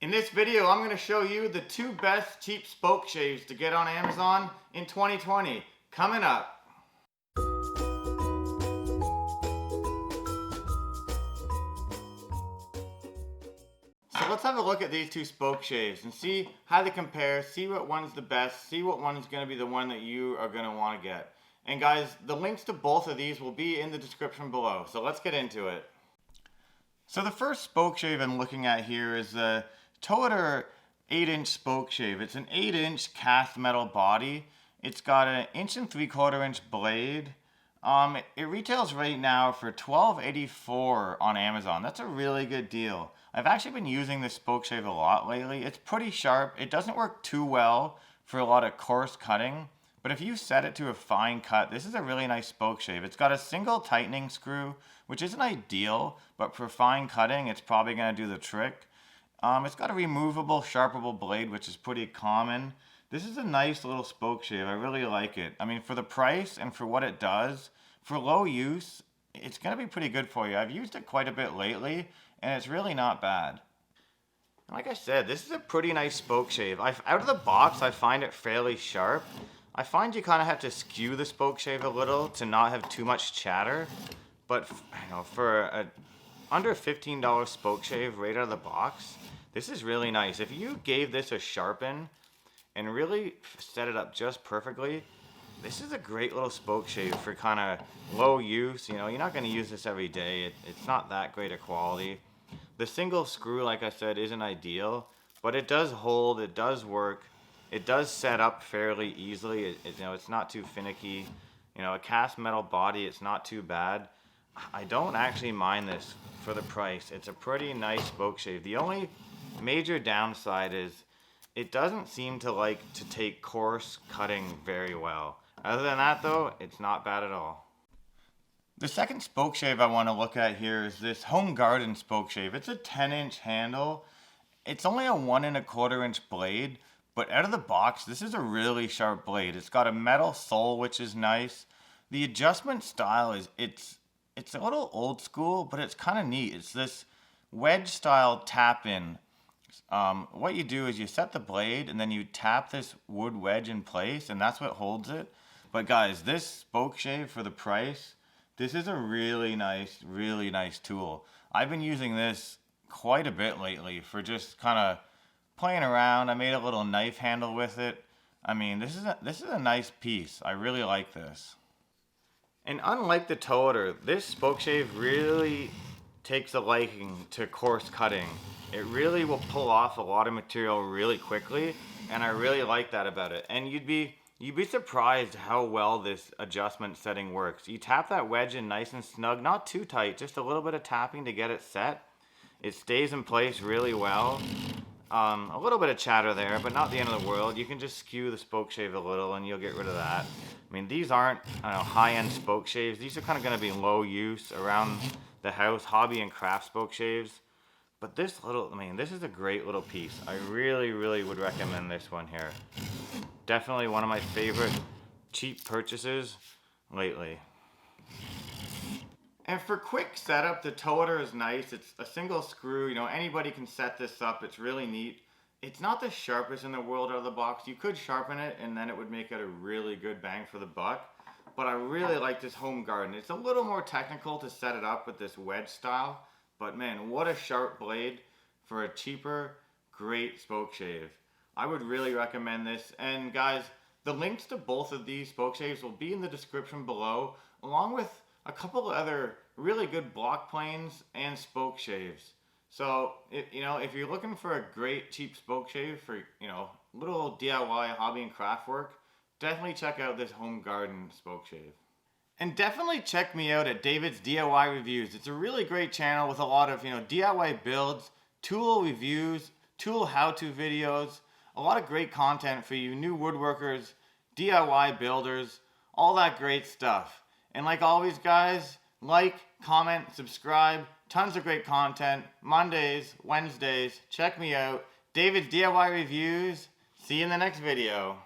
In this video, I'm going to show you the 2 best cheap spoke shaves to get on Amazon in 2020. Coming up. So let's have a look at these 2 spoke shaves and see how they compare, see what one's the best, see what one's going to be the one that you are going to want to get. And guys, the links to both of these will be in the description below. So let's get into it. So the first spoke shave I'm looking at here is the Toweter 8-inch spoke shave. It's an 8-inch cast metal body. It's got an 1 3/4 inch blade. It retails right now for $12.84 on Amazon. That's a really good deal. I've actually been using this spoke shave a lot lately. It's pretty sharp. It doesn't work too well for a lot of coarse cutting, but if you set it to a fine cut, this is a really nice spoke shave. It's got a single tightening screw, which isn't ideal, but for fine cutting, it's probably going to do the trick. It's got a removable, sharpenable blade, which is pretty common. This is a nice little spoke shave. I really like it. I mean, for the price and for what it does, for low use, it's going to be pretty good for you. I've used it quite a bit lately, and it's really not bad. Like I said, this is a pretty nice spoke shave. Out of the box, I find it fairly sharp. I find you kind of have to skew the spoke shave a little to not have too much chatter. But for a under $15 spoke shave right out of the box, this is really nice. If you gave this a sharpen and really set it up just perfectly, this is a great little spoke shave for kind of low use. You know, you're not going to use this every day. It's not that great a quality. The single screw, like I said, isn't ideal, but it does hold, it does work. It does set up fairly easily. It's not too finicky. A cast metal body, it's not too bad. I don't actually mind this for the price. It's a pretty nice spoke shave. The only major downside is it doesn't seem to like to take coarse cutting very well. Other than that though, it's not bad at all. The second spoke shave I want to look at here is this Home Garden spoke shave. It's a 10-inch handle. It's only a 1 1/4 inch blade, but out of the box, this is a really sharp blade. It's got a metal sole, which is nice. The adjustment style is, it's a little old school, but it's kind of neat. It's this wedge style tap in. What you do is you set the blade and then you tap this wood wedge in place, and that's what holds it. But guys, this spoke shave for the price, this is a really nice tool. I've been using this quite a bit lately for just kind of playing around. I made a little knife handle with it. I mean, this is a nice piece. I really like this. And unlike the Toweter, this spoke shave really takes a liking to coarse cutting. It really will pull off a lot of material really quickly, and I really like that about it. And you'd be surprised how well this adjustment setting works. You tap that wedge in nice and snug, not too tight, just a little bit of tapping to get it set. It stays in place really well. A little bit of chatter there, but not the end of the world. You can just skew the spoke shave a little and you'll get rid of that. I mean, these aren't high-end spoke shaves. These are kind of going to be low use around the house, hobby and craft spoke shaves. But this is a great little piece. I really would recommend this one here. Definitely one of my favorite cheap purchases lately. And for quick setup, the Toweter is nice. It's a single screw. Anybody can set this up. It's really neat. It's not the sharpest in the world out of the box. You could sharpen it and then it would make it a really good bang for the buck. But I really like this Home Garden. It's a little more technical to set it up with this wedge style. But man, what a sharp blade for a cheaper, great spoke shave. I would really recommend this. And guys, the links to both of these spoke shaves will be in the description below, along with a couple of other really good block planes and spoke shaves. So, if you're looking for a great cheap spoke shave for, little DIY hobby and craft work, definitely check out this Home Garden spoke shave. And definitely check me out at David's DIY Reviews. It's a really great channel with a lot of, DIY builds, tool reviews, tool how-to videos, a lot of great content for you new woodworkers, DIY builders, all that great stuff. And like always, guys, like, comment, subscribe, tons of great content, Mondays, Wednesdays, check me out, David's DIY Reviews. See you in the next video.